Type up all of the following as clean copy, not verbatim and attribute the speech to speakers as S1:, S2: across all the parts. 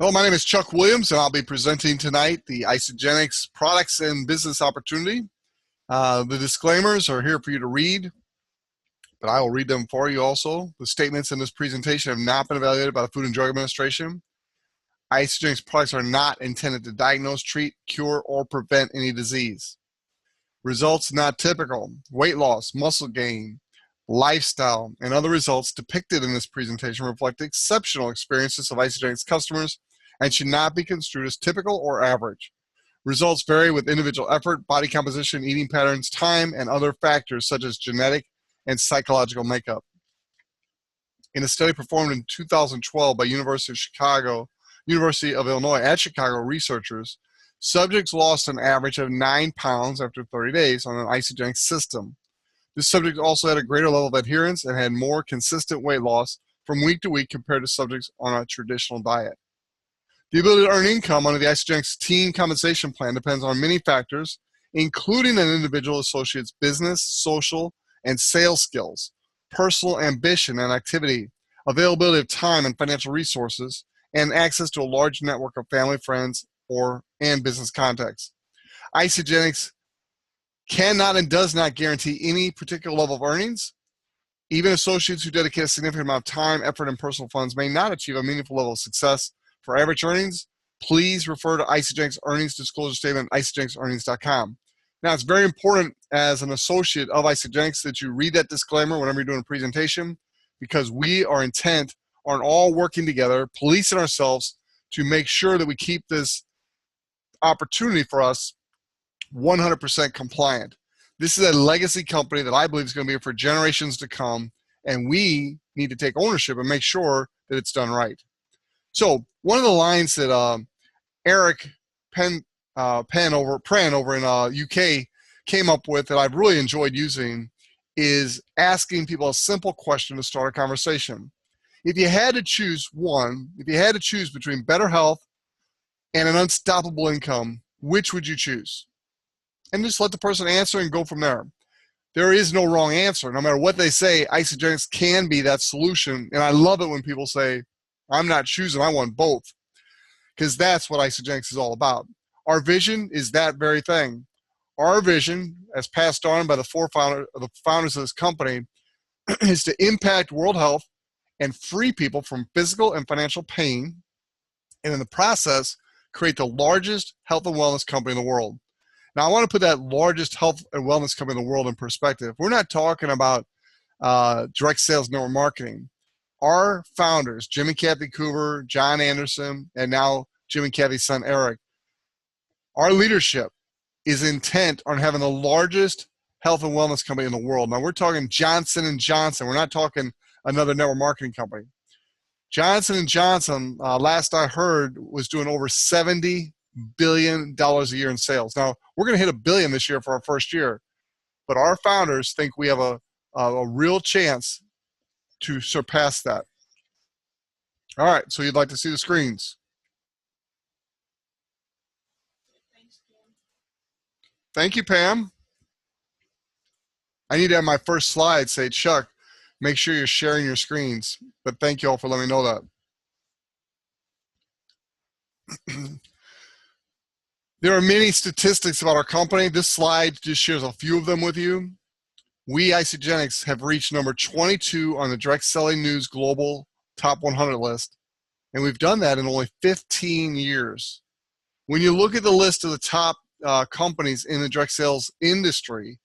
S1: Hello, my name is Chuck Williams, and I'll be presenting tonight the Isagenix products and business opportunity. The disclaimers are here for you to read, but I will read them for you also. The statements in this presentation have not been evaluated by the Food and Drug Administration. Isagenix products are not intended to diagnose, treat, cure, or prevent any disease. Results not typical: weight loss, muscle gain, lifestyle, and other results depicted in this presentation reflect exceptional experiences of Isagenix customers and should not be construed as typical or average. Results vary with individual effort, body composition, eating patterns, time, and other factors such as genetic and psychological makeup. In a study performed in 2012 by University of Illinois at Chicago researchers, subjects lost an average of 9 pounds after 30 days on an Isagenix system. This subject also had a greater level of adherence and had more consistent weight loss from week to week compared to subjects on a traditional diet. The ability to earn income under the Isagenix team compensation plan depends on many factors, including an individual associate's business, social, and sales skills, personal ambition and activity, availability of time and financial resources, and access to a large network of family, friends, and business contacts. Isagenix cannot and does not guarantee any particular level of earnings. Even associates who dedicate a significant amount of time, effort, and personal funds may not achieve a meaningful level of success. For average earnings, please refer to Isagenix earnings disclosure statement at isagenixearnings.com. Now, it's very important as an associate of Isagenix that you read that disclaimer whenever you're doing a presentation, because we are intent on all working together, policing ourselves to make sure that we keep this opportunity for us 100% compliant. This is a legacy company that I believe is going to be here for generations to come, and we need to take ownership and make sure that it's done right. So one of the lines that Eric Pren over in UK came up with that I've really enjoyed using is asking people a simple question to start a conversation. If you had to choose between better health and an unstoppable income, which would you choose? And just let the person answer and go from there. There is no wrong answer. No matter what they say, Isagenix can be that solution. And I love it when people say, I'm not choosing, I want both. Because that's what Isagenix is all about. Our vision is that very thing. Our vision, as passed on by the founders of this company, is to impact world health and free people from physical and financial pain, and in the process, create the largest health and wellness company in the world. Now, I want to put that largest health and wellness company in the world in perspective. We're not talking about direct sales network marketing. Our founders, Jim and Kathy Coover, John Anderson, and now Jim and Kathy's son, Eric, our leadership is intent on having the largest health and wellness company in the world. Now, we're talking Johnson & Johnson. We're not talking another network marketing company. Johnson & Johnson, last I heard, was doing over $70 billion a year in sales. Now, we're going to hit $1 billion this year for our first year, but our founders think we have a real chance to surpass that. All right, so you'd like to see the screens. Thank you, Pam. I need to have my first slide say, Chuck, make sure you're sharing your screens. But thank you all for letting me know that. There are many statistics about our company. This slide just shares a few of them with you. We, Isagenix, have reached number 22 on the Direct Selling News Global Top 100 list, and we've done that in only 15 years. When you look at the list of the top companies in the direct sales industry,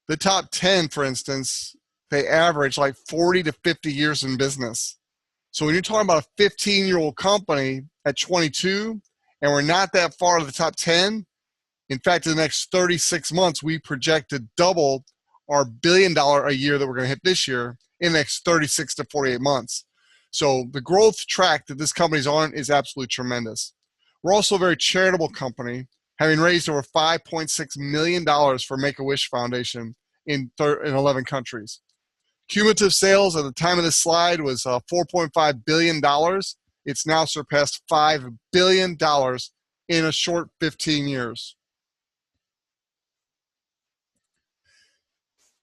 S1: the top 10, for instance, they average like 40 to 50 years in business. So when you're talking about a 15-year-old company at 22, and we're not that far out of the top 10, in fact, in the next 36 months, we project to double our $1 billion a year that we're going to hit this year in the next 36 to 48 months. So the growth track that this company's on is absolutely tremendous. We're also a very charitable company, having raised over $5.6 million for Make-A-Wish Foundation in 11 countries. Cumulative sales at the time of this slide was $4.5 billion. It's now surpassed $5 billion in a short 15 years.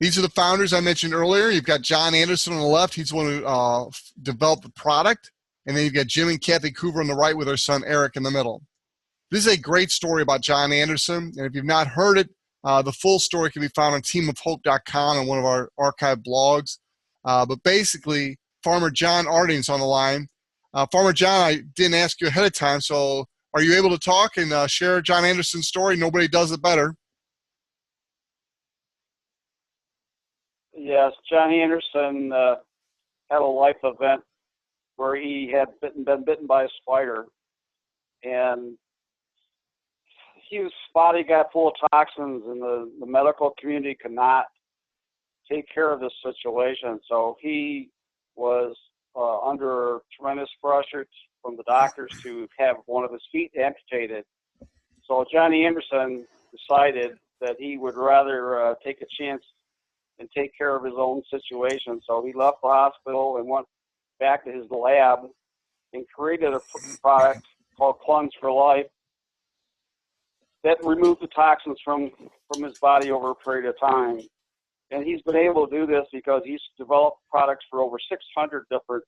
S1: These are the founders I mentioned earlier. You've got John Anderson on the left. He's the one who developed the product. And then you've got Jim and Kathy Coover on the right with their son Eric in the middle. This is a great story about John Anderson. And if you've not heard it, the full story can be found on teamofhope.com and one of our archived blogs. But basically, Farmer John Arding's on the line. Farmer John, I didn't ask you ahead of time, so are you able to talk and share John Anderson's story? Nobody does it better.
S2: Yes, John Anderson had a life event where he had been bitten by a spider, and his body got full of toxins, and the medical community could not take care of this situation. So he was under tremendous pressure from the doctors to have one of his feet amputated. So Johnny Anderson decided that he would rather take a chance and take care of his own situation. So he left the hospital and went back to his lab and created a product called Cleanse for Life that removed the toxins from his body over a period of time. And he's been able to do this because he's developed products for over 600 different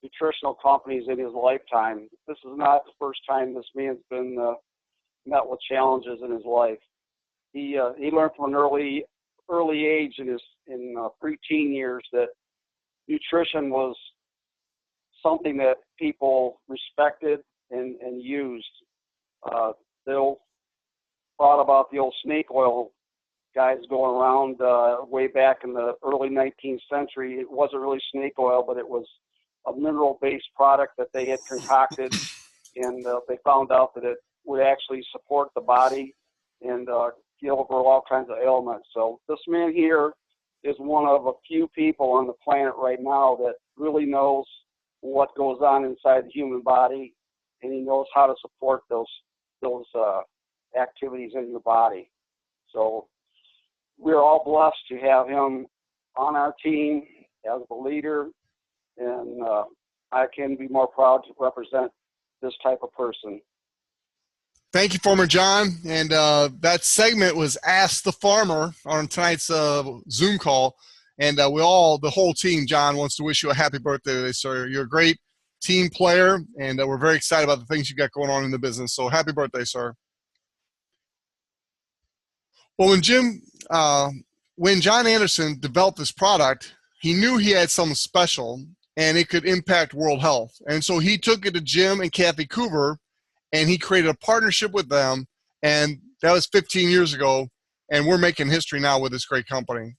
S2: nutritional companies in his lifetime. This is not the first time this man's been met with challenges in his life. He learned from an early age in preteen years that nutrition was something that people respected and used. They thought about the old snake oil guys going around way back in the early 19th century. It wasn't really snake oil, but it was a mineral-based product that they had concocted, and they found out that it would actually support the body and get over all kinds of ailments. So this man here is one of a few people on the planet right now that really knows what goes on inside the human body, and he knows how to support those activities in your body. So we're all blessed to have him on our team as the leader, and I can be more proud to represent this type of person.
S1: Thank you, Farmer John. And that segment was Ask the Farmer on tonight's Zoom call. And the whole team, John, wants to wish you a happy birthday today, sir. You're a great team player, and we're very excited about the things you got going on in the business. So happy birthday, sir. Well, when John Anderson developed this product, he knew he had something special and it could impact world health. And so he took it to Jim and Kathy Coover, and he created a partnership with them. And that was 15 years ago, and we're making history now with this great company.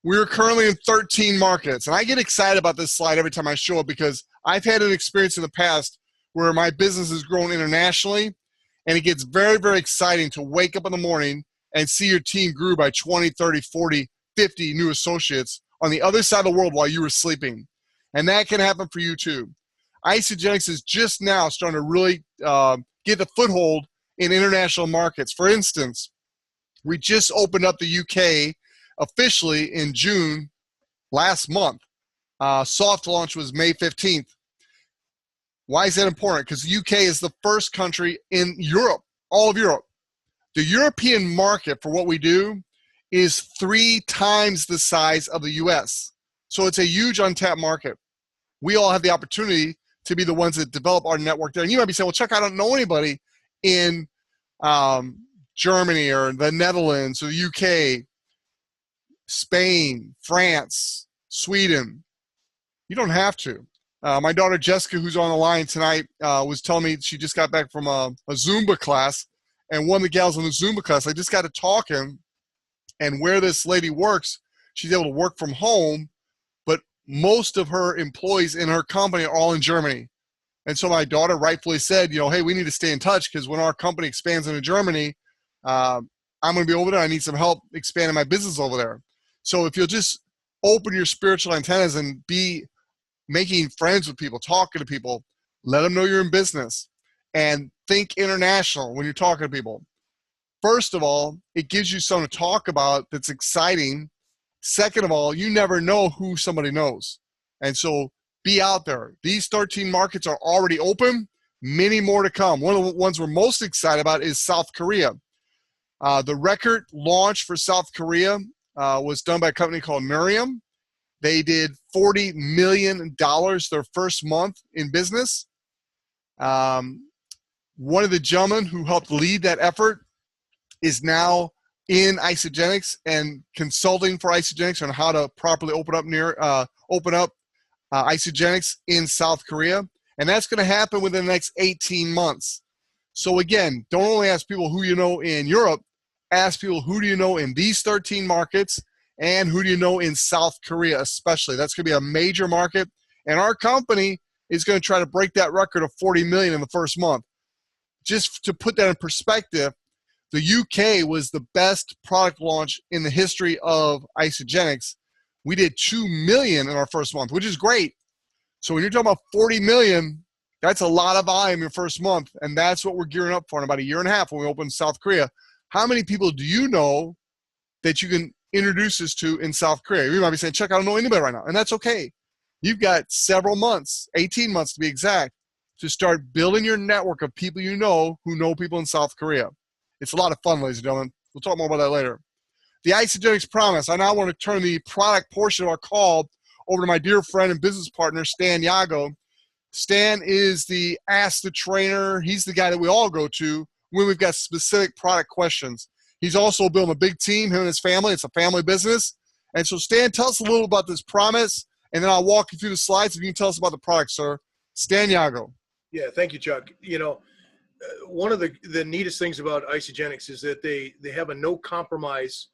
S1: We're currently in 13 markets, and I get excited about this slide every time I show it because I've had an experience in the past where my business has grown internationally, and it gets very, very exciting to wake up in the morning and see your team grew by 20, 30, 40, 50 new associates on the other side of the world while you were sleeping. And that can happen for you too. Isagenix is just now starting to really get a foothold in international markets. For instance, we just opened up the UK officially in June last month. Soft launch was May 15th. Why is that important? Because the UK is the first country in Europe, all of Europe. The European market for what we do is 3 times the size of the US. So it's a huge untapped market. We all have the opportunity to be the ones that develop our network there. And you might be saying, well, Chuck, I don't know anybody in Germany or the Netherlands or the UK, Spain, France, Sweden. You don't have to. My daughter Jessica, who's on the line tonight, was telling me she just got back from a Zumba class. And one of the gals in the Zumba class, I just got to talking, and where this lady works, she's able to work from home, but most of her employees in her company are all in Germany. And so my daughter rightfully said, hey, we need to stay in touch because when our company expands into Germany, I'm going to be over there. I need some help expanding my business over there. So if you'll just open your spiritual antennas and be making friends with people, talking to people, let them know you're in business, and think international when you're talking to people. First of all, it gives you something to talk about that's exciting. Second of all, you never know who somebody knows. And so be out there. These 13 markets are already open, many more to come. One of the ones we're most excited about is South Korea. The record launch for South Korea was done by a company called Miriam. They did $40 million their first month in business. One of the gentlemen who helped lead that effort is now in Isagenix and consulting for Isagenix on how to properly open up Isagenix in South Korea. And that's going to happen within the next 18 months. So again, don't only ask people who you know in Europe, ask people who do you know in these 13 markets and who do you know in South Korea especially. That's going to be a major market. And our company is going to try to break that record of 40 million in the first month. Just to put that in perspective, the UK was the best product launch in the history of Isagenix. We did 2 million in our first month, which is great. So when you're talking about 40 million, that's a lot of volume in your first month. And that's what we're gearing up for in about a year and a half when we open South Korea. How many people do you know that you can introduce us to in South Korea? You might be saying, Chuck, I don't know anybody right now. And that's okay. You've got several months, 18 months to be exact, to start building your network of people you know who know people in South Korea. It's a lot of fun, ladies and gentlemen. We'll talk more about that later. The Isagenix Promise. I now want to turn the product portion of our call over to my dear friend and business partner, Stan Yago. Stan is the Ask the Trainer. He's the guy that we all go to when we've got specific product questions. He's also building a big team, him and his family. It's a family business. And so, Stan, tell us a little about this promise, and then I'll walk you through the slides if you can tell us about the product, sir. Stan Yago.
S3: Yeah, thank you, Chuck. You know, one of the neatest things about Isagenix is that they have a no compromise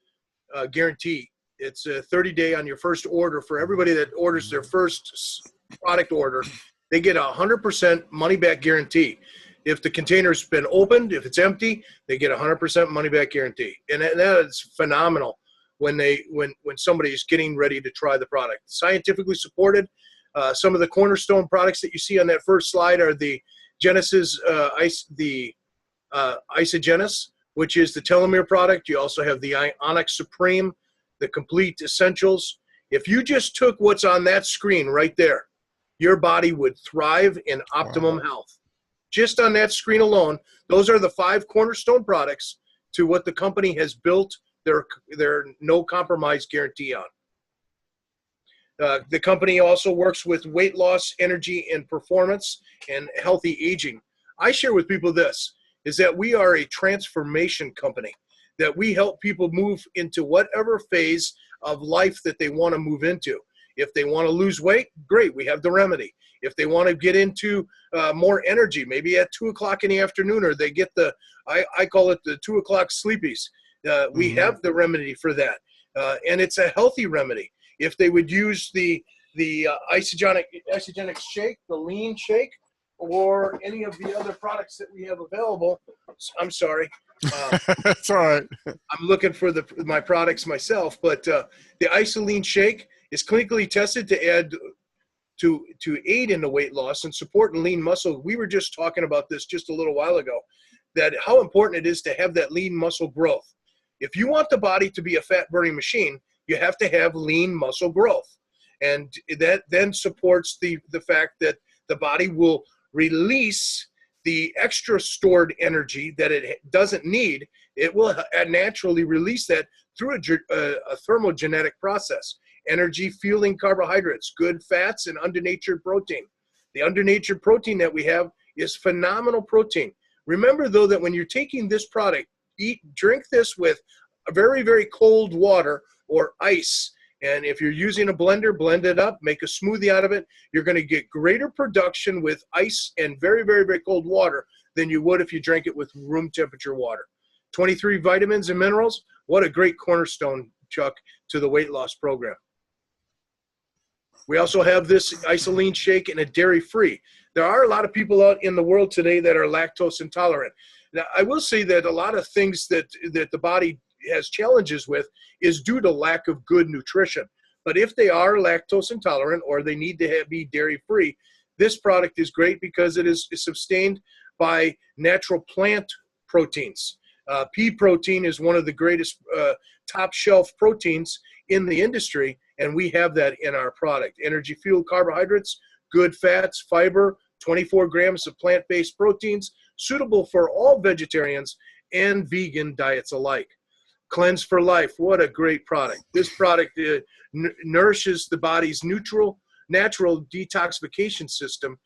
S3: guarantee. It's a 30-day on your first order. For everybody that orders their first product order, they get a 100% money back guarantee. If the container's been opened, if it's empty, they get a 100% money back guarantee. And that is phenomenal when somebody's getting ready to try the product. Scientifically supported. Some of the cornerstone products that you see on that first slide are the Genesis, Isagenix, which is the telomere product. You also have the Onyx Supreme, the Complete Essentials. If you just took what's on that screen right there, your body would thrive in optimum health. Just on that screen alone, those are the 5 cornerstone products to what the company has built their no compromise guarantee on. The company also works with weight loss, energy, and performance, and healthy aging. I share with people this, is that we are a transformation company, that we help people move into whatever phase of life that they want to move into. If they want to lose weight, great, we have the remedy. If they want to get into more energy, maybe at 2 o'clock in the afternoon, or they get I call it the 2 o'clock sleepies, we have the remedy for that. And it's a healthy remedy. If they would use the Isagenix shake, the lean shake, or any of the other products that we have available, I'm sorry.
S1: That's all right.
S3: I'm looking for my products myself, but the Isolean shake is clinically tested to add to aid in the weight loss and support and lean muscle. We were just talking about this just a little while ago, that how important it is to have that lean muscle growth. If you want the body to be a fat burning machine, you have to have lean muscle growth. And that then supports the fact that the body will release the extra stored energy that it doesn't need. It will naturally release that through a thermogenetic process. Energy, fueling carbohydrates, good fats, and undernatured protein. The undernatured protein that we have is phenomenal protein. Remember, though, that when you're taking this product, drink this with a very, very cold water or ice. And if you're using a blender, blend it up, make a smoothie out of it. You're going to get greater production with ice and very, very, very cold water than you would if you drank it with room temperature water. 23 vitamins and minerals. What a great cornerstone, Chuck, to the weight loss program. We also have this Isolean shake in a dairy-free. There are a lot of people out in the world today that are lactose intolerant. Now, I will say that a lot of things that the body has challenges with is due to lack of good nutrition. But if they are lactose intolerant or they need to be dairy-free, this product is great because it is sustained by natural plant proteins. Pea protein is one of the greatest top-shelf proteins in the industry, and we have that in our product. Energy-fueled carbohydrates, good fats, fiber, 24 grams of plant-based proteins, suitable for all vegetarians and vegan diets alike. Cleanse for Life. What a great product. This product nourishes the body's natural detoxification system,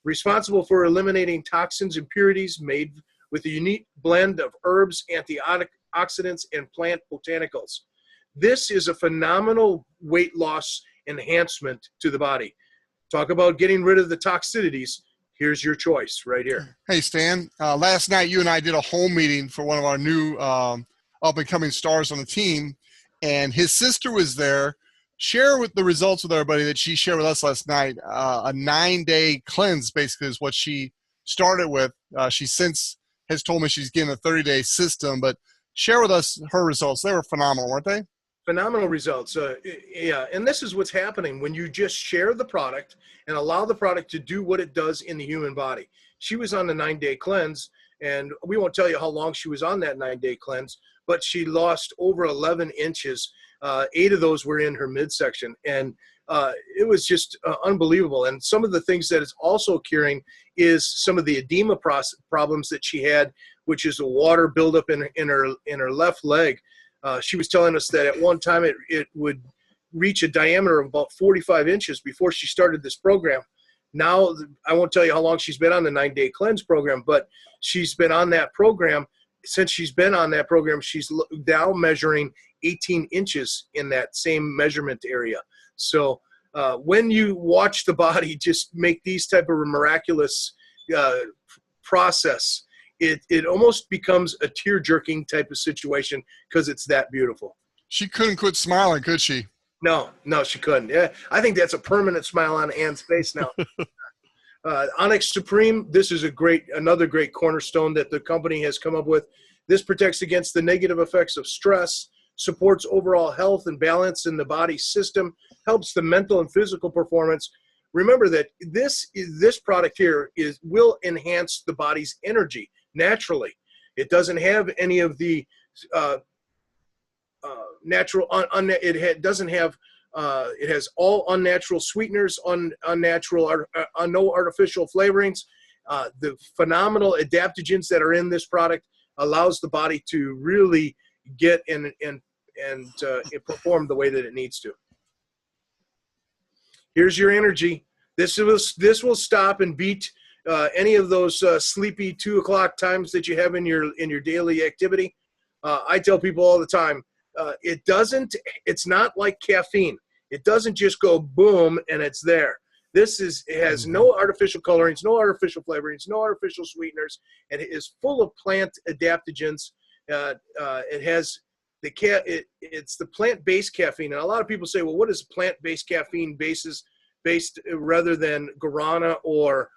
S3: responsible for eliminating toxins, impurities, made with a unique blend of herbs, antioxidants, and plant botanicals. This is a phenomenal weight loss enhancement to the body. Talk about getting rid of the toxicities. Here's your choice right here.
S1: Hey, Stan. Last night, you and I did a home meeting for one of our new up-and-coming stars on the team, and his sister was there. Share with the results with everybody that she shared with us last night. A 9-day cleanse, basically, is what she started with. She since has told me she's getting a 30-day system, but share with us her results. They were phenomenal, weren't they?
S3: Phenomenal results. Yeah, and this is what's happening when you just share the product and allow the product to do what it does in the human body. She was on the 9-day cleanse, and we won't tell you how long she was on that 9-day cleanse, but she lost over 11 inches. 8 of those were in her midsection, and it was just unbelievable. And some of the things that it's also curing is some of the edema problems that she had, which is a water buildup in her left leg. She was telling us that at one time it would reach a diameter of about 45 inches before she started this program. Now, I won't tell you how long she's been on the 9-day cleanse program, but she's been on that program. Since she's been on that program, she's now measuring 18 inches in that same measurement area. So when you watch the body just make these type of miraculous process, it almost becomes a tear-jerking type of situation because it's that beautiful.
S1: She couldn't quit smiling, could she?
S3: No, she couldn't. Yeah, I think that's a permanent smile on Ann's face now. Onyx Supreme, this is another great cornerstone that the company has come up with. This protects against the negative effects of stress, supports overall health and balance in the body system, helps the mental and physical performance. Remember that this product here will enhance the body's energy naturally. It doesn't have any of the natural. It has all unnatural sweeteners, no artificial flavorings. The phenomenal adaptogens that are in this product allows the body to really get and perform the way that it needs to. Here's your energy. This will stop and beat any of those sleepy 2 o'clock times that you have in your daily activity. I tell people all the time, it's not like caffeine. It doesn't just go boom and it's there. It has no artificial colorings, no artificial flavorings, no artificial sweeteners, and it is full of plant adaptogens. It has it's the plant-based caffeine, and a lot of people say, well, what is plant-based caffeine based rather than guarana or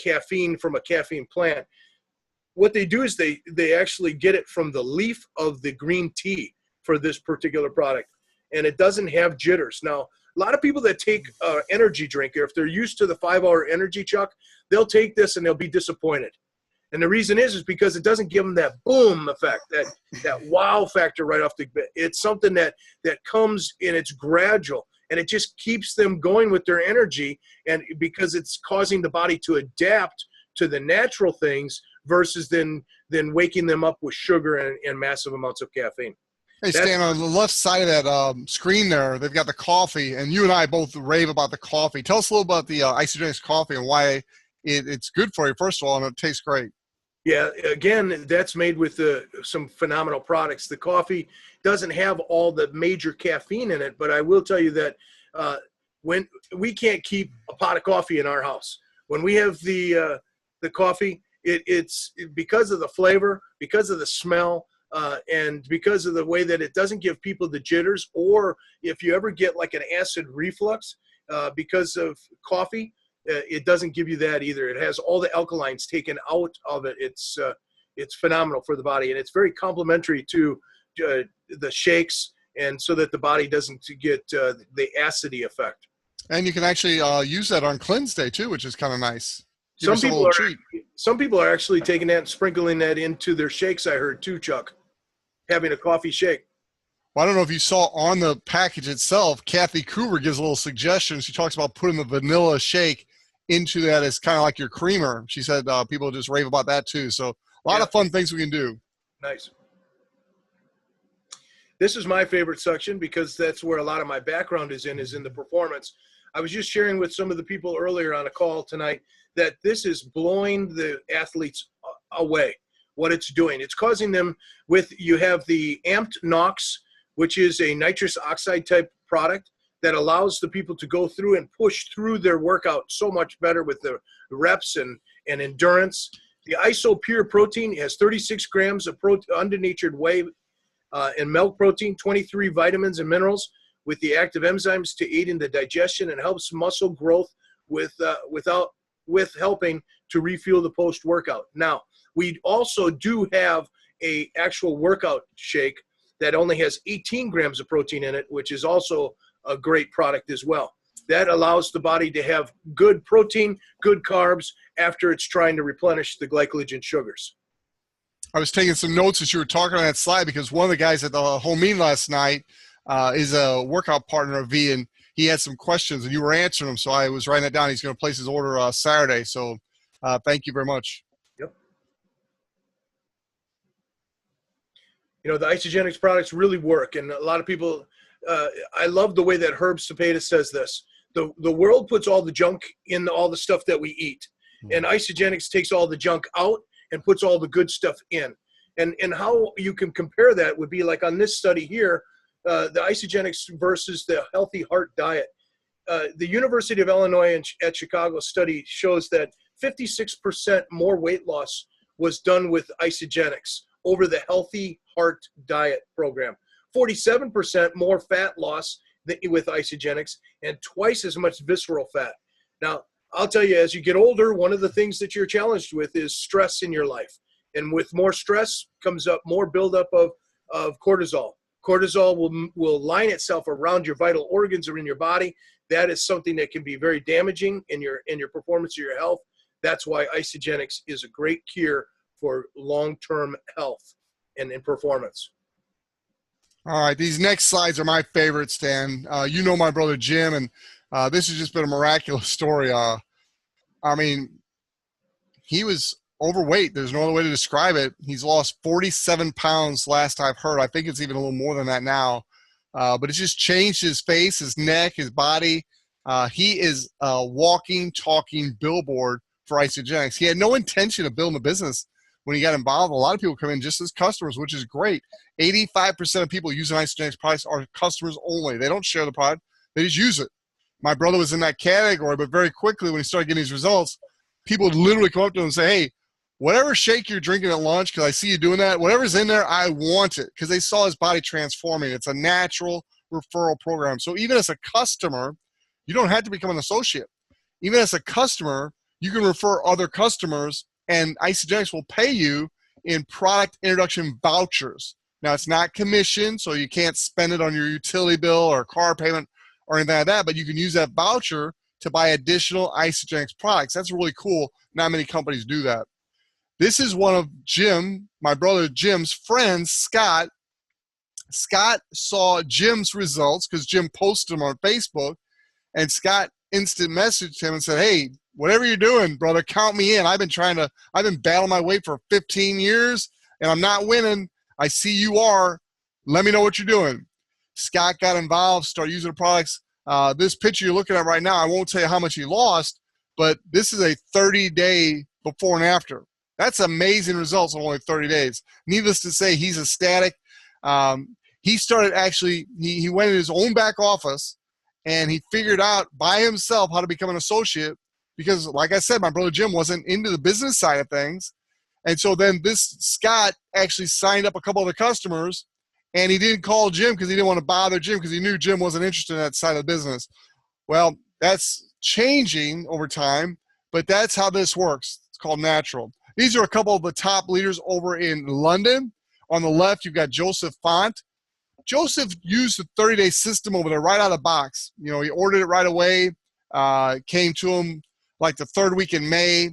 S3: caffeine from a caffeine plant? What they do is they actually get it from the leaf of the green tea for this particular product, and it doesn't have jitters. Now, a lot of people that take an energy drink, if they're used to the 5-hour energy, Chuck, they'll take this and they'll be disappointed. And the reason is because it doesn't give them that boom effect, that wow factor right off the bat. It's something that comes and it's gradual, and it just keeps them going with their energy, and because it's causing the body to adapt to the natural things versus then waking them up with sugar and massive amounts of caffeine.
S1: Hey, Stan, on the left side of that screen there, they've got the coffee, and you and I both rave about the coffee. Tell us a little about the Isagenix coffee and why it's good for you, first of all, and it tastes great.
S3: Yeah, again, that's made with some phenomenal products. The coffee doesn't have all the major caffeine in it, but I will tell you that when we can't keep a pot of coffee in our house, when we have the coffee, it's because of the flavor, because of the smell, and because of the way that it doesn't give people the jitters, or if you ever get like an acid reflux because of coffee, it doesn't give you that either. It has all the alkalines taken out of it. It's phenomenal for the body, and it's very complementary to the shakes, and so that the body doesn't get the acidy effect.
S1: And you can actually use that on cleanse day too, which is kind of nice.
S3: Some people are actually taking that and sprinkling that into their shakes, I heard too, Chuck, having a coffee shake.
S1: Well, I don't know if you saw on the package itself, Kathy Cooper gives a little suggestion. She talks about putting the vanilla shake into that as kind of like your creamer. She said people just rave about that too. So a lot of fun things we can do.
S3: Nice. This is my favorite section because that's where a lot of my background is in the performance. I was just sharing with some of the people earlier on a call tonight that this is blowing the athletes away. What it's doing, it's causing them you have the amped NOx, which is a nitrous oxide type product that allows the people to go through and push through their workout so much better with the reps and endurance. The ISO Pure Protein has 36 grams of undenatured whey and milk protein, 23 vitamins and minerals with the active enzymes to aid in the digestion and helps muscle growth with helping to refuel the post-workout. Now, we also do have a actual workout shake that only has 18 grams of protein in it, which is also a great product as well. That allows the body to have good protein, good carbs after it's trying to replenish the glycogen sugars.
S1: I was taking some notes as you were talking on that slide because one of the guys at the home meeting last night is a workout partner of V, and he had some questions, and you were answering them, so I was writing that down. He's going to place his order Saturday, so thank you very much.
S3: Yep. You know, the Isagenix products really work, and a lot of people I love the way that Herb Cepeda says this. The world puts all the junk in all the stuff that we eat, and Isagenix takes all the junk out and puts all the good stuff in. And how you can compare that would be like on this study here, the Isagenix versus the healthy heart diet. The University of Illinois at Chicago study shows that 56% more weight loss was done with Isagenix over the healthy heart diet program. 47% more fat loss with Isagenix and twice as much visceral fat. Now, I'll tell you, as you get older, one of the things that you're challenged with is stress in your life. And with more stress comes up more buildup of cortisol. Cortisol will line itself around your vital organs or in your body. That is something that can be very damaging in your performance or your health. That's why Isagenix is a great cure for long-term health and performance.
S1: All right, these next slides are my favorites, Stan. You know my brother Jim, and this has just been a miraculous story. I mean, he was overweight. There's no other way to describe it. He's lost 47 pounds last I've heard. I think it's even a little more than that now. But it's just changed his face, his neck, his body. He is a walking, talking billboard for Isagenix. He had no intention of building a business when he got involved. A lot of people come in just as customers, which is great. 85% of people using Isagenix products are customers only. They don't share the product. They just use it. My brother was in that category, but very quickly when he started getting these results, people would literally come up to him and say, hey, whatever shake you're drinking at lunch, because I see you doing that, whatever's in there, I want it, because they saw his body transforming. It's a natural referral program. So even as a customer, you don't have to become an associate. Even as a customer, you can refer other customers, and Isagenix will pay you in product introduction vouchers. Now, it's not commission, so you can't spend it on your utility bill or car payment or anything like that, but you can use that voucher to buy additional Isagenix products. That's really cool. Not many companies do that. This is one of Jim, my brother Jim's friends, Scott. Scott saw Jim's results because Jim posted them on Facebook, and Scott instant messaged him and said, hey, whatever you're doing, brother, count me in. I've been battling my weight for 15 years, and I'm not winning. I see you are. Let me know what you're doing. Scott got involved, started using the products. This picture you're looking at right now, I won't tell you how much he lost, but this is a 30-day before and after. That's amazing results in only 30 days. Needless to say, he's ecstatic. He started he went in his own back office, and he figured out by himself how to become an associate because, like I said, my brother Jim wasn't into the business side of things. And so then this Scott actually signed up a couple of the customers, and he didn't call Jim because he didn't want to bother Jim because he knew Jim wasn't interested in that side of the business. Well, that's changing over time, but that's how this works. It's called natural. These are a couple of the top leaders over in London. On the left, you've got Joseph Font. Joseph used the 30-day system over there right out of the box. You know, he ordered it right away. Came to him like the third week in May.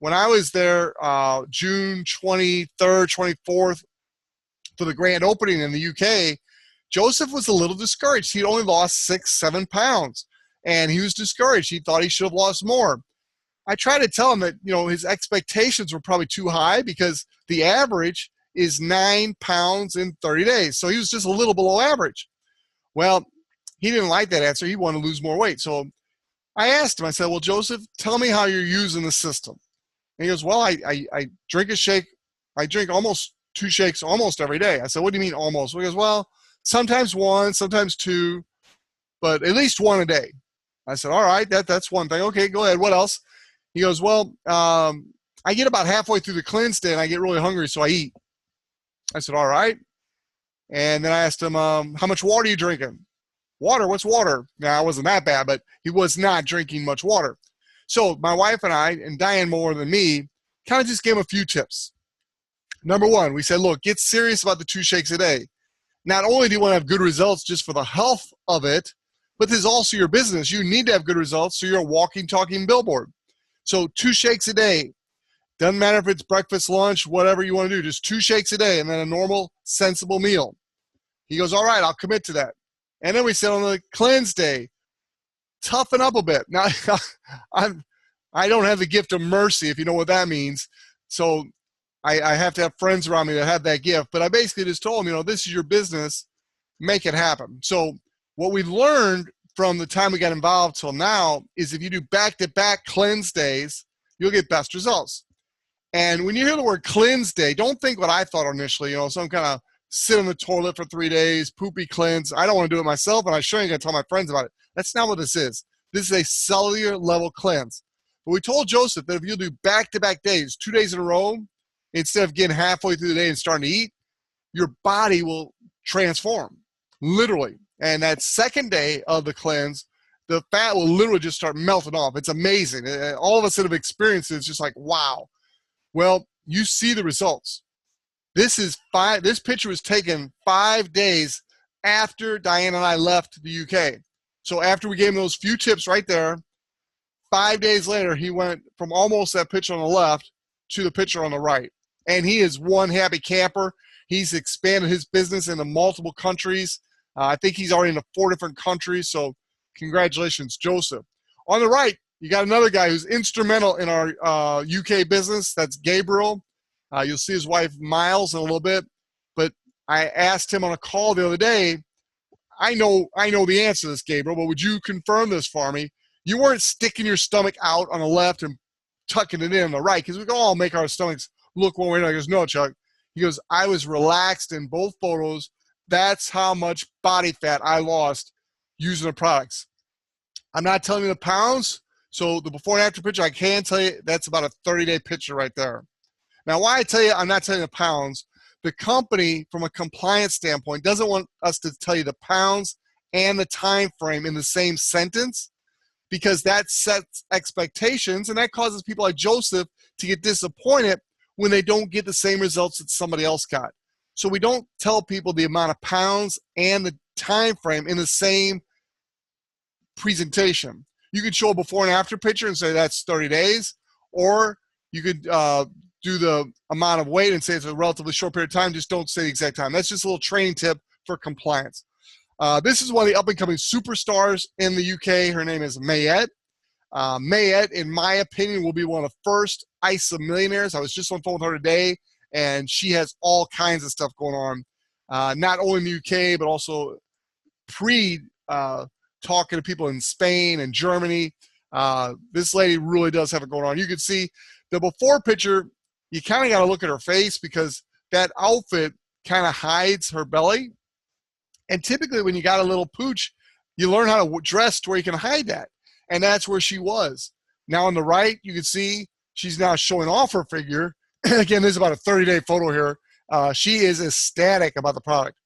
S1: When I was there June 23rd, 24th for the grand opening in the UK, Joseph was a little discouraged. He'd only lost 6-7 pounds, and he was discouraged. He thought he should have lost more. I tried to tell him that, you know, his expectations were probably too high because the average is 9 pounds in 30 days. So he was just a little below average. Well, he didn't like that answer. He wanted to lose more weight. So I asked him, I said, well, Joseph, tell me how you're using the system. And he goes, well, I drink a shake. I drink almost 2 shakes almost every day. I said, what do you mean almost? He goes, well, sometimes 1, sometimes 2, but at least 1 a day. I said, all right, that's one thing. Okay, go ahead. What else? He goes, well, I get about halfway through the cleanse day and I get really hungry, so I eat. I said, all right. And then I asked him, how much water are you drinking? Water? What's water? Now, it wasn't that bad, but he was not drinking much water. So my wife and I, and Diane more than me, kind of just gave him a few tips. Number 1, we said, look, get serious about the 2 shakes a day. Not only do you want to have good results just for the health of it, but this is also your business. You need to have good results, so you're a walking, talking billboard. So 2 shakes a day. Doesn't matter if it's breakfast, lunch, whatever you want to do. Just 2 shakes a day and then a normal, sensible meal. He goes, all right, I'll commit to that. And then we said on the cleanse day, toughen up a bit. Now, I don't have the gift of mercy, if you know what that means. So I have to have friends around me that have that gift. But I basically just told him, this is your business. Make it happen. So what we learned from the time we got involved till now is if you do back-to-back cleanse days, you'll get best results. And when you hear the word cleanse day, don't think what I thought initially, some kind of sit in the toilet for 3 days, poopy cleanse. I don't want to do it myself, and I sure ain't going to tell my friends about it. That's not what this is. This is a cellular level cleanse. But we told Joseph that if you do back-to-back days, 2 days in a row, instead of getting halfway through the day and starting to eat, your body will transform, literally. And that second day of the cleanse, the fat will literally just start melting off. It's amazing. All of us that have experienced it, it's just like, wow. Well, you see the results. This picture was taken 5 days after Diane and I left the UK. So after we gave him those few tips right there, 5 days later, he went from almost that picture on the left to the picture on the right. And he is one happy camper. He's expanded his business into multiple countries. I think he's already in 4 different countries. So congratulations, Joseph. On the right, you got another guy who's instrumental in our UK business. That's Gabriel. You'll see his wife, Miles, in a little bit. But I asked him on a call the other day, I know the answer to this, Gabriel, but would you confirm this for me? You weren't sticking your stomach out on the left and tucking it in on the right, because we can all make our stomachs look one way or another. He goes, no, Chuck. He goes, I was relaxed in both photos. That's how much body fat I lost using the products. I'm not telling you the pounds. So the before and after picture, I can tell you that's about a 30-day picture right there. Now, why I tell you I'm not telling you the pounds, the company, from a compliance standpoint, doesn't want us to tell you the pounds and the time frame in the same sentence, because that sets expectations, and that causes people like Joseph to get disappointed when they don't get the same results that somebody else got. So we don't tell people the amount of pounds and the time frame in the same presentation. You could show a before and after picture and say that's 30 days, or you could do the amount of weight and say it's a relatively short period of time. Just don't say the exact time. That's just a little training tip for compliance. This is one of the up-and-coming superstars in the UK. Her name is Mayette. Mayette, in my opinion, will be one of the first ISA millionaires. I was just on the phone with her today, and she has all kinds of stuff going on, not only in the UK, but also talking to people in Spain and Germany. This lady really does have it going on. You can see the before picture. You kind of got to look at her face, because that outfit kind of hides her belly. And typically when you got a little pooch, you learn how to dress to where you can hide that. And that's where she was. Now on the right, you can see she's now showing off her figure. Again, this is about a 30-day photo here. She is ecstatic about the product.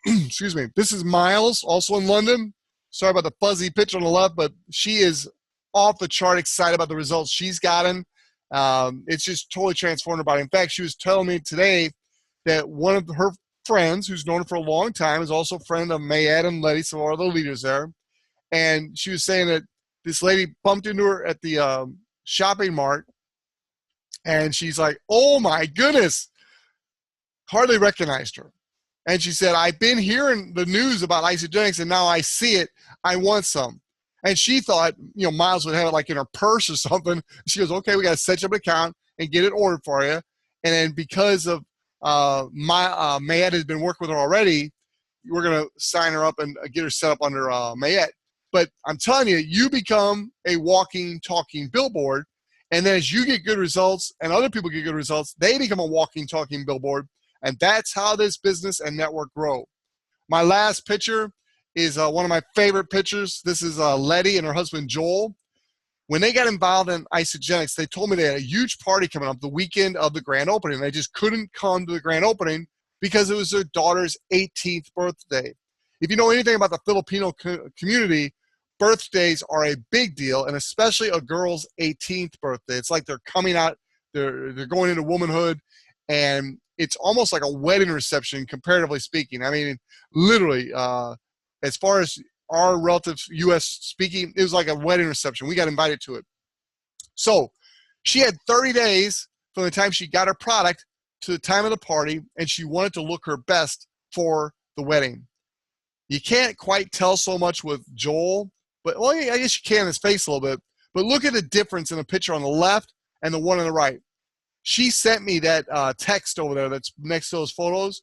S1: Excuse me. This is Miles, also in London. Sorry about the fuzzy picture on the left, but she is off the chart excited about the results she's gotten. It's just totally transformed her body. In fact, she was telling me today that one of her friends, who's known her for a long time, is also a friend of Mayette and Letty, some of our other leaders there. And she was saying that this lady bumped into her at the shopping mart, and she's like, oh my goodness, hardly recognized her. And she said, I've been hearing the news about Isagenix, and now I see it. I want some. And she thought, Miles would have it like in her purse or something. She goes, okay, we got to set you up an account and get it ordered for you. And then because of Mayette has been working with her already. We're going to sign her up and get her set up under Mayette. But I'm telling you, you become a walking, talking billboard. And then as you get good results and other people get good results, they become a walking, talking billboard. And that's how this business and network grow. My last picture is one of my favorite pictures. This is Letty and her husband, Joel. When they got involved in Isagenix, they told me they had a huge party coming up the weekend of the grand opening. They just couldn't come to the grand opening because it was their daughter's 18th birthday. If you know anything about the Filipino community, birthdays are a big deal, and especially a girl's 18th birthday. It's like they're coming out, they're going into womanhood, and it's almost like a wedding reception, comparatively speaking. I mean, literally, as far as our relative U.S. speaking, it was like a wedding reception. We got invited to it. So she had 30 days from the time she got her product to the time of the party, and she wanted to look her best for the wedding. You can't quite tell so much with Joel, but well, I guess you can in his face a little bit. But look at the difference in the picture on the left and the one on the right. She sent me that text over there that's next to those photos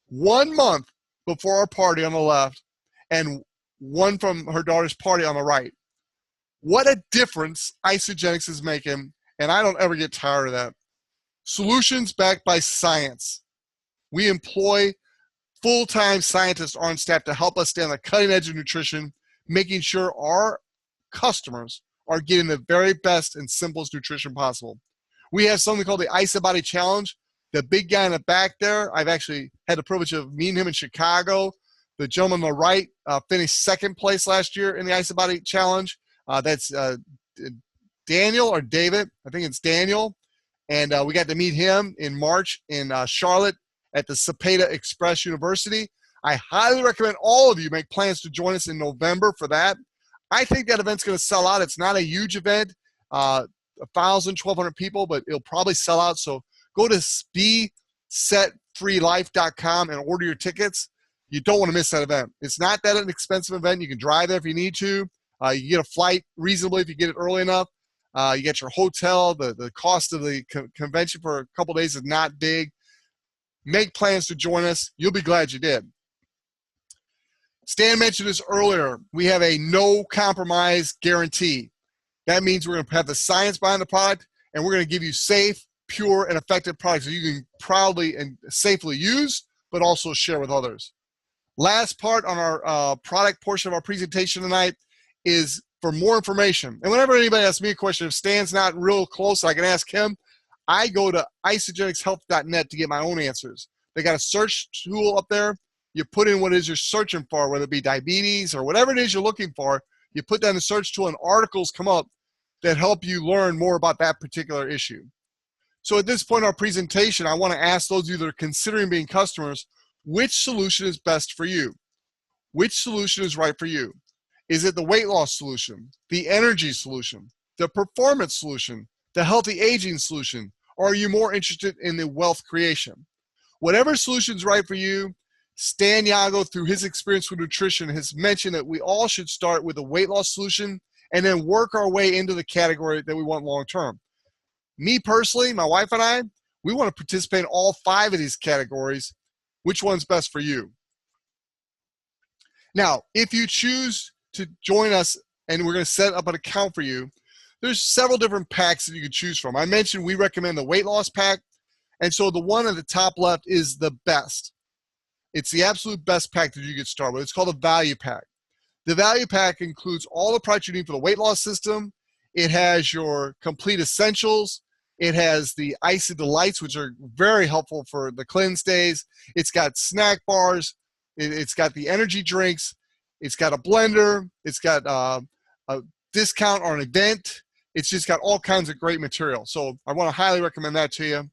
S1: 1 month before our party on the left and one from her daughter's party on the right. What a difference Isagenix is making, and I don't ever get tired of that. Solutions backed by science. We employ full-time scientists on staff to help us stay on the cutting edge of nutrition, making sure our customers are getting the very best and simplest nutrition possible. We have something called the IsaBody Challenge. The big guy in the back there, I've actually had the privilege of meeting him in Chicago. The gentleman on the right finished second place last year in the IsaBody Challenge. That's Daniel or David. I think it's Daniel. And we got to meet him in March in Charlotte at the Cepeda Express University. I highly recommend all of you make plans to join us in November for that. I think that event's going to sell out. It's not a huge event, 1,000, 1,200 people, but it'll probably sell out. So go to besetfreelife.com and order your tickets. You don't want to miss that event. It's not that an expensive event. You can drive there if you need to. You get a flight reasonably if you get it early enough. You get your hotel. The cost of the convention for a couple days is not big. Make plans to join us. You'll be glad you did. Stan mentioned this earlier. We have a no compromise guarantee. That means we're going to have the science behind the product, and we're going to give you safe, pure, and effective products that you can proudly and safely use, but also share with others. Last part on our product portion of our presentation tonight is for more information. And whenever anybody asks me a question, if Stan's not real close, I can ask him. I go to isagenixhealth.net to get my own answers. They got a search tool up there. You put in what it is you're searching for, whether it be diabetes or whatever it is you're looking for. You put that in the search tool, and articles come up that help you learn more about that particular issue. So at this point in our presentation, I want to ask those of you that are considering being customers, which solution is best for you? Which solution is right for you? Is it the weight loss solution, the energy solution, the performance solution, the healthy aging solution, or are you more interested in the wealth creation? Whatever solution is right for you, Stan Yago, through his experience with nutrition, has mentioned that we all should start with a weight loss solution and then work our way into the category that we want long term. Me personally, my wife and I, we want to participate in all 5 of these categories. Which one's best for you? Now, if you choose to join us and we're going to set up an account for you, there's several different packs that you can choose from. I mentioned we recommend the weight loss pack, and so the one at the top left is the best. It's the absolute best pack that you get started with. It's called a value pack. The value pack includes all the products you need for the weight loss system. It has your complete essentials. It has the Icy Delights, which are very helpful for the cleanse days. It's got snack bars. It's got the energy drinks. It's got a blender. It's got a discount or an event. It's just got all kinds of great material. So I want to highly recommend that to you.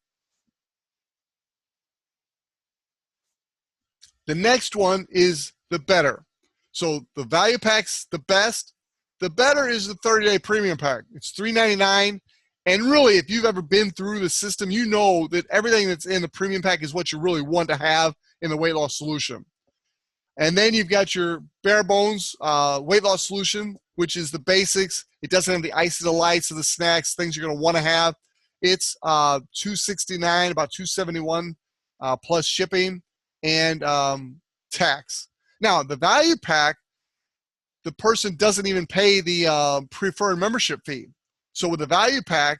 S1: The next one is the better. So the value pack's the best. The better is the 30-day premium pack. It's $3.99. And really, if you've ever been through the system, you know that everything that's in the premium pack is what you really want to have in the weight loss solution. And then you've got your bare bones weight loss solution, which is the basics. It doesn't have the Icy Delights or the snacks, things you're going to want to have. It's $269, about $271 plus shipping and tax. Now, the value pack, the person doesn't even pay the preferred membership fee. So with the value pack,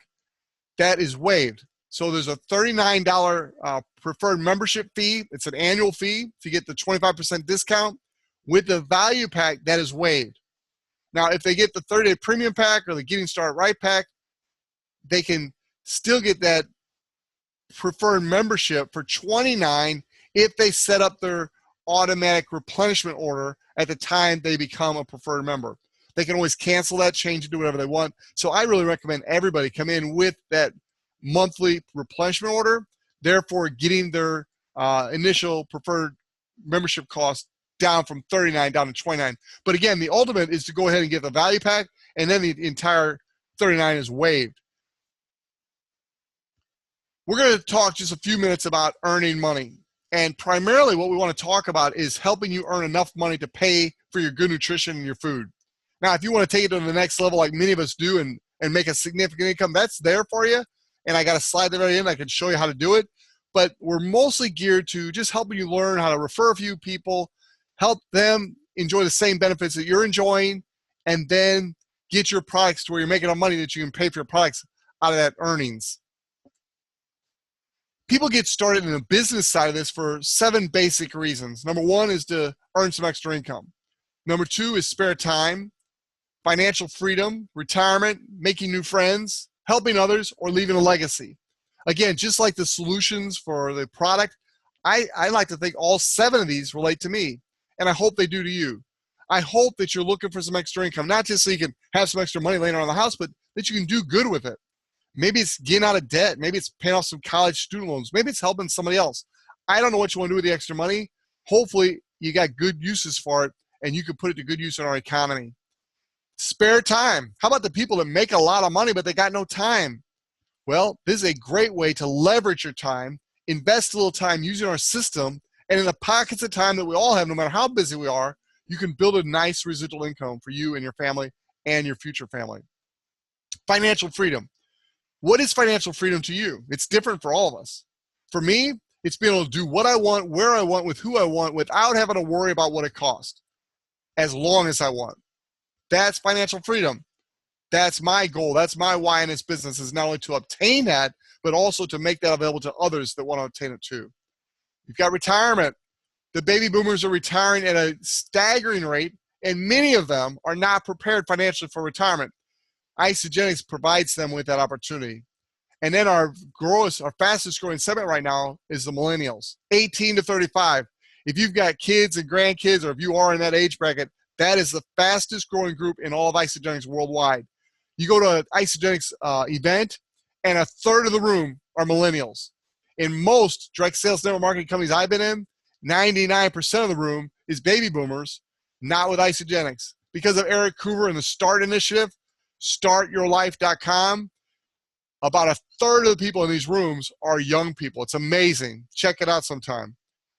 S1: that is waived. So there's a $39 preferred membership fee. It's an annual fee to get the 25% discount. With the value pack, that is waived. Now, if they get the 30-day premium pack or the Getting Started Right pack, they can still get that preferred membership for $29 if they set up their automatic replenishment order at the time they become a preferred member. They can always cancel that, change it, do whatever they want. So I really recommend everybody come in with that monthly replenishment order, therefore getting their initial preferred membership cost down from $39 down to $29. But again, the ultimate is to go ahead and get the value pack, and then the entire $39 is waived. We're going to talk just a few minutes about earning money. And primarily what we want to talk about is helping you earn enough money to pay for your good nutrition and your food. Now, if you want to take it to the next level like many of us do and make a significant income, that's there for you. And I got a slide there in. I can show you how to do it. But we're mostly geared to just helping you learn how to refer a few people, help them enjoy the same benefits that you're enjoying, and then get your products to where you're making enough money that you can pay for your products out of that earnings. People get started in the business side of this for 7 basic reasons. Number 1 is to earn some extra income. Number 2 is spare time, financial freedom, retirement, making new friends, helping others, or leaving a legacy. Again, just like the solutions for the product, I like to think all 7 of these relate to me, and I hope they do to you. I hope that you're looking for some extra income, not just so you can have some extra money laying around the house, but that you can do good with it. Maybe it's getting out of debt. Maybe it's paying off some college student loans. Maybe it's helping somebody else. I don't know what you want to do with the extra money. Hopefully, you got good uses for it, and you can put it to good use in our economy. Spare time. How about the people that make a lot of money, but they got no time? Well, this is a great way to leverage your time, invest a little time using our system, and in the pockets of time that we all have, no matter how busy we are, you can build a nice residual income for you and your family and your future family. Financial freedom. What is financial freedom to you? It's different for all of us. For me, it's being able to do what I want, where I want, with who I want, without having to worry about what it costs, as long as I want. That's financial freedom. That's my goal. That's my why in this business, is not only to obtain that, but also to make that available to others that want to obtain it too. You've got retirement. The baby boomers are retiring at a staggering rate, and many of them are not prepared financially for retirement. Isagenix provides them with that opportunity. And then our fastest growing segment right now is the millennials, 18 to 35. If you've got kids and grandkids, or if you are in that age bracket, that is the fastest growing group in all of Isagenix worldwide. You go to an Isagenix event, and 1/3 of the room are millennials. In most direct sales network marketing companies I've been in, 99% of the room is baby boomers, not with Isagenix. Because of Eric Coover and the START initiative, startyourlife.com, about 1/3 of the people in these rooms are young people. It's amazing. Check it out sometime.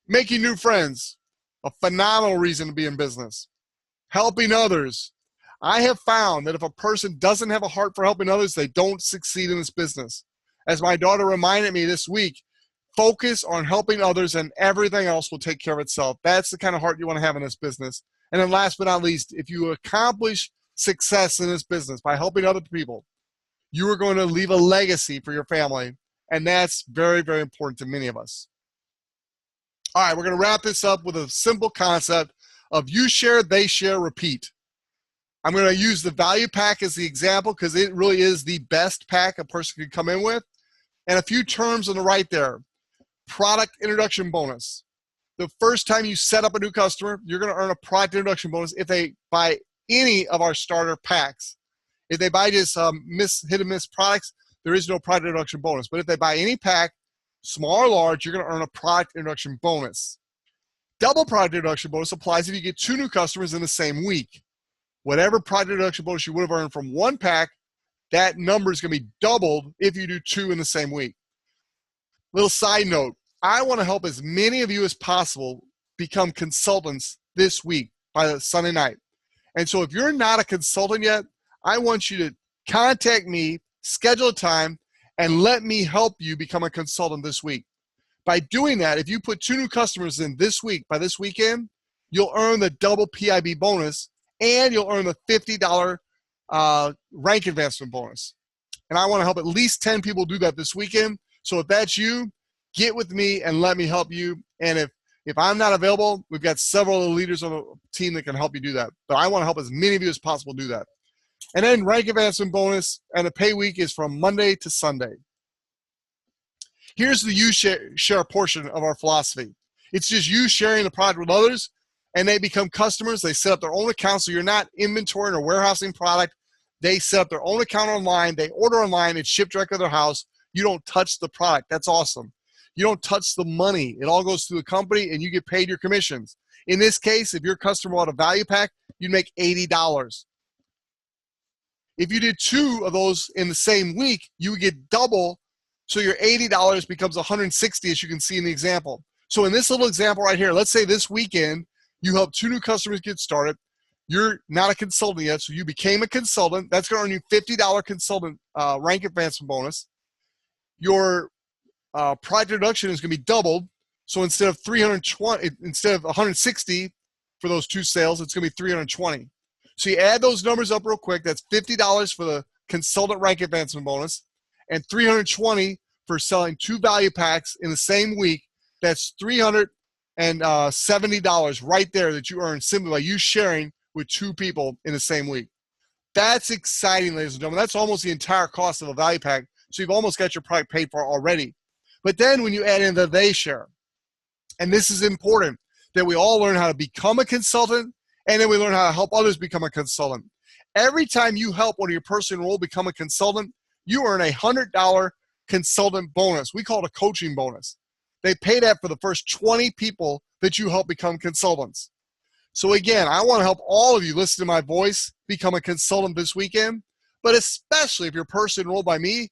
S1: Making new friends, a phenomenal reason to be in business. Helping others. I have found that if a person doesn't have a heart for helping others, they don't succeed in this business. As my daughter reminded me this week, focus on helping others and everything else will take care of itself. That's the kind of heart you want to have in this business. And then last but not least, if you accomplish success in this business by helping other people, you are going to leave a legacy for your family. And that's very, very important to many of us. All right, we're going to wrap this up with a simple concept of you share, they share, repeat. I'm going to use the value pack as the example because it really is the best pack a person could come in with. And a few terms on the right there. Product introduction bonus. The first time you set up a new customer, you're going to earn a product introduction bonus if they buy any of our starter packs. If they buy just hit and miss products, there is no product introduction bonus. But if they buy any pack, small or large, you're going to earn a product introduction bonus. Double product introduction bonus applies if you get 2 new customers in the same week. Whatever product introduction bonus you would have earned from 1 pack, that number is going to be doubled if you do 2 in the same week. Little side note, I want to help as many of you as possible become consultants this week by Sunday night. And so if you're not a consultant yet, I want you to contact me, schedule a time, and let me help you become a consultant this week. By doing that, if you put 2 new customers in this week, by this weekend, you'll earn the double PIB bonus, and you'll earn the $50 rank advancement bonus. And I want to help at least 10 people do that this weekend. So if that's you, get with me and let me help you. And if I'm not available, we've got several of the leaders on the team that can help you do that. But I want to help as many of you as possible do that. And then rank advancement bonus and the pay week is from Monday to Sunday. Here's the you share portion of our philosophy. It's just you sharing the product with others, and they become customers. They set up their own account, so you're not inventorying or warehousing product. They set up their own account online. They order online. It's shipped directly to their house. You don't touch the product. That's awesome. You don't touch the money. It all goes through the company, and you get paid your commissions. In this case, if your customer bought a value pack, you'd make $80. If you did 2 of those in the same week, you would get double, so your $80 becomes $160, as you can see in the example. So in this little example right here, let's say this weekend, you help 2 new customers get started. You're not a consultant yet, so you became a consultant. That's going to earn you $50 consultant rank advancement bonus. Your product introduction is going to be doubled. So instead of 160 for those 2 sales, it's going to be 320. So you add those numbers up real quick. That's $50 for the consultant rank advancement bonus and $320 for selling 2 value packs in the same week. That's $370 right there that you earn simply by you sharing with 2 people in the same week. That's exciting, ladies and gentlemen. That's almost the entire cost of a value pack. So you've almost got your product paid for already. But then when you add in the they share, and this is important, that we all learn how to become a consultant, and then we learn how to help others become a consultant. Every time you help one of your person enrolled become a consultant, you earn a $100 consultant bonus. We call it a coaching bonus. They pay that for the first 20 people that you help become consultants. So again, I want to help all of you listen to my voice, become a consultant this weekend, but especially if you're person enrolled by me,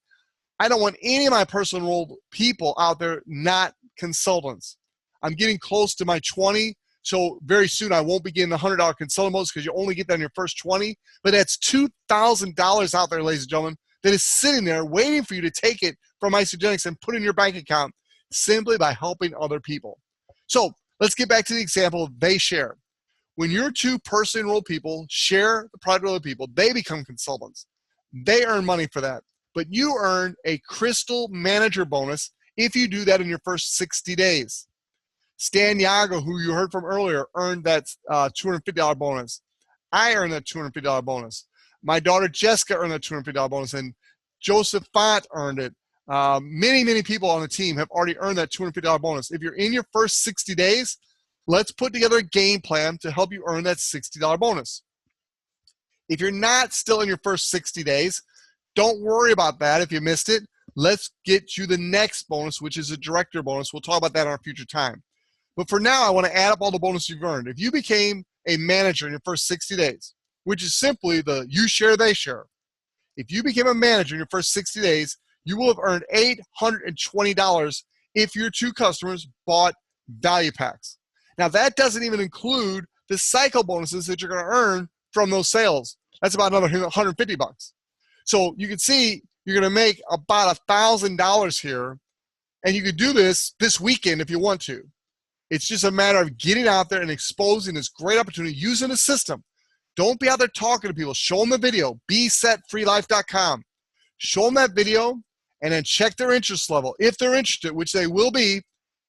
S1: I don't want any of my person enrolled people out there not consultants. I'm getting close to my 20, so very soon I won't be getting the $100 consultant bonus because you only get that in your first 20, but that's $2,000 out there, ladies and gentlemen, that is sitting there waiting for you to take it from Isagenix and put in your bank account simply by helping other people. So let's get back to the example of they share. When your 2 person enrolled people share the product with other people, they become consultants. They earn money for that. But you earn a Crystal Manager bonus if you do that in your first 60 days. Stan Yago, who you heard from earlier, earned that $250 bonus. I earned that $250 bonus. My daughter Jessica earned that $250 bonus, and Joseph Font earned it. Many people on the team have already earned that $250 bonus. If you're in your first 60 days, let's put together a game plan to help you earn that $60 bonus. If you're not still in your first 60 days, don't worry about that if you missed it. Let's get you the next bonus, which is a director bonus. We'll talk about that on a future time. But for now, I want to add up all the bonuses you've earned. If you became a manager in your first 60 days, which is simply the you share, they share. If you became a manager in your first 60 days, you will have earned $820 if your 2 customers bought value packs. Now, that doesn't even include the cycle bonuses that you're going to earn from those sales. That's about another $150. So you can see you're going to make about $1,000 here, and you could do this weekend if you want to. It's just a matter of getting out there and exposing this great opportunity using the system. Don't be out there talking to people. Show them the video, besetfreelife.com. Show them that video, and then check their interest level. If they're interested, which they will be,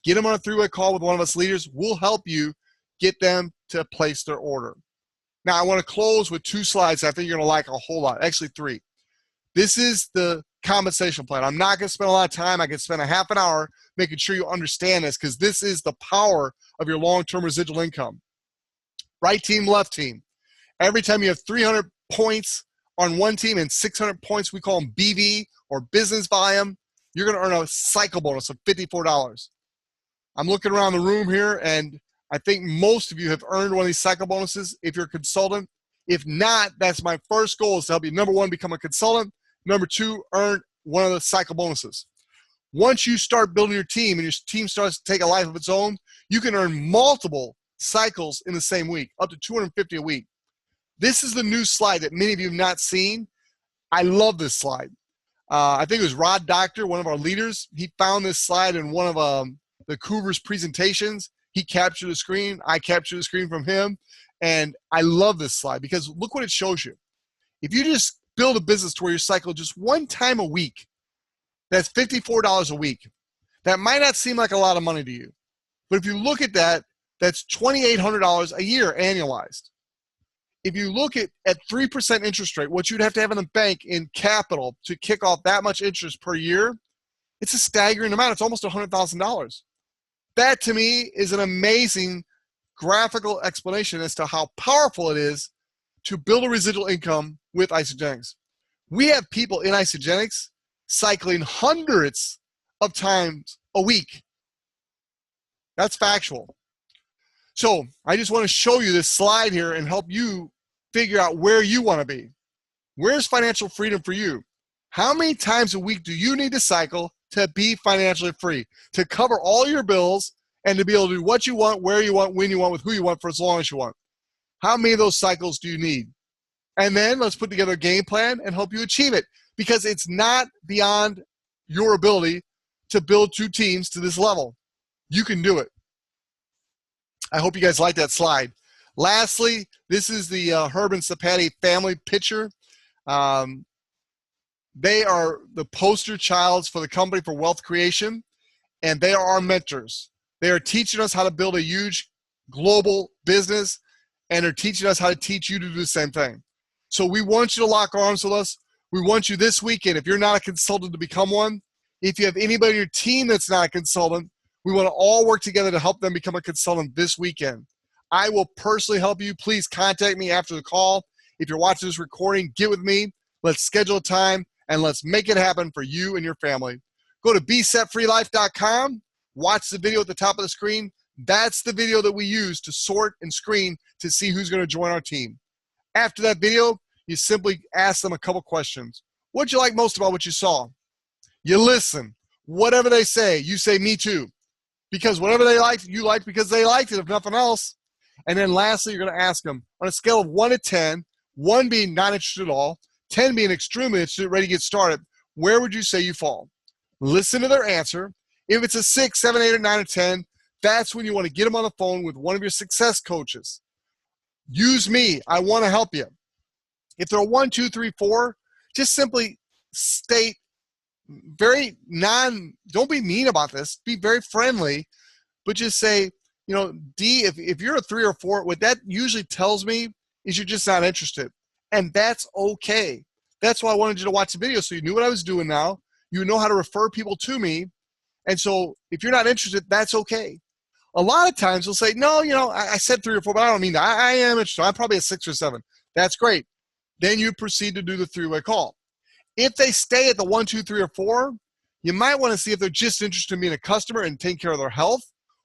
S1: get them on a 3-way call with one of us leaders. We'll help you get them to place their order. Now, I want to close with 2 slides I think you're going to like a whole lot. Actually, 3. This is the compensation plan. I'm not going to spend a lot of time. I can spend a half an hour making sure you understand this because this is the power of your long-term residual income. Right team, left team. Every time you have 300 points on one team and 600 points, we call them BV or business volume, you're going to earn a cycle bonus of $54. I'm looking around the room here, and I think most of you have earned one of these cycle bonuses if you're a consultant. If not, that's my first goal is to help you, number 1, become a consultant. Number 2, earn one of the cycle bonuses. Once you start building your team and your team starts to take a life of its own, you can earn multiple cycles in the same week, up to 250 a week. This is the new slide that many of you have not seen. I love this slide. I think it was Rod Doctor, one of our leaders. He found this slide in one of the Coover's presentations. He captured the screen. I captured the screen from him. And I love this slide because look what it shows you. If you just build a business to where you cycle just one time a week, that's $54 a week. That might not seem like a lot of money to you. But if you look at that, that's $2,800 a year annualized. If you look at 3% interest rate, what you'd have to have in the bank in capital to kick off that much interest per year, it's a staggering amount. It's almost $100,000. That to me is an amazing graphical explanation as to how powerful it is to build a residual income with Isagenix. We have people in Isagenix cycling hundreds of times a week. That's factual. So I just want to show you this slide here and help you figure out where you want to be. Where's financial freedom for you? How many times a week do you need to cycle to be financially free, to cover all your bills and to be able to do what you want, where you want, when you want, with who you want for as long as you want? How many of those cycles do you need? And then let's put together a game plan and help you achieve it, because it's not beyond your ability to build 2 teams to this level. You can do it. I hope you guys like that slide. Lastly, this is the Herb and Sapati family picture. They are the poster childs for the company for wealth creation, and they are our mentors. They are teaching us how to build a huge global business, and they're teaching us how to teach you to do the same thing. So we want you to lock arms with us. We want you this weekend, if you're not a consultant, to become one. If you have anybody on your team that's not a consultant, we want to all work together to help them become a consultant this weekend. I will personally help you. Please contact me after the call. If you're watching this recording, get with me. Let's schedule a time, and let's make it happen for you and your family. Go to besetfreelife.com. Watch the video at the top of the screen. That's the video that we use to sort and screen to see who's going to join our team. After that video, you simply ask them a couple questions. What'd you like most about what you saw? You listen. Whatever they say, you say, me too. Because whatever they liked, you liked because they liked it, if nothing else. And then lastly, you're going to ask them, on a scale of 1 to 10, 1 being not interested at all, 10 being extremely interested, ready to get started, where would you say you fall? Listen to their answer. If it's a 6, 7, 8, or 9, or 10, that's when you want to get them on the phone with one of your success coaches. Use me. I want to help you. If they're a 1, 2, 3, 4, just simply state don't be mean about this. Be very friendly, but just say, D, if you're a 3 or 4, what that usually tells me is you're just not interested. And that's okay. That's why I wanted you to watch the video, so you knew what I was doing now. You know how to refer people to me. And so if you're not interested, that's okay. A lot of times they'll say, no, I said 3 or 4, but I don't mean that. I am interested. I'm probably a 6 or 7. That's great. Then you proceed to do the 3-way call. If they stay at the 1, 2, 3, or 4, you might want to see if they're just interested in being a customer and taking care of their health,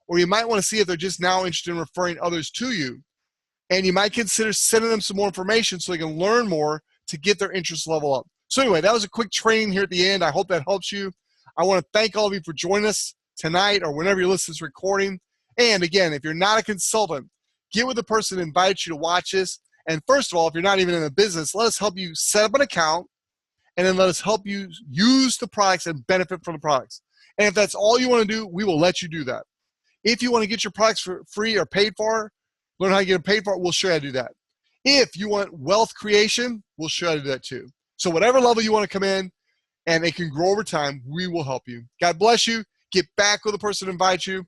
S1: or you might want to see if they're just now interested in referring others to you. And you might consider sending them some more information so they can learn more to get their interest level up. So anyway, that was a quick training here at the end. I hope that helps you. I want to thank all of you for joining us tonight or whenever you listen to this recording. And again, if you're not a consultant, get with the person that invites you to watch this. And first of all, if you're not even in the business, let us help you set up an account, and then let us help you use the products and benefit from the products. And if that's all you want to do, we will let you do that. If you want to get your products for free or paid for, learn how to get them paid for, we'll show you how to do that. If you want wealth creation, we'll show you how to do that too. So whatever level you want to come in, and it can grow over time, we will help you. God bless you. Get back with the person who invites you.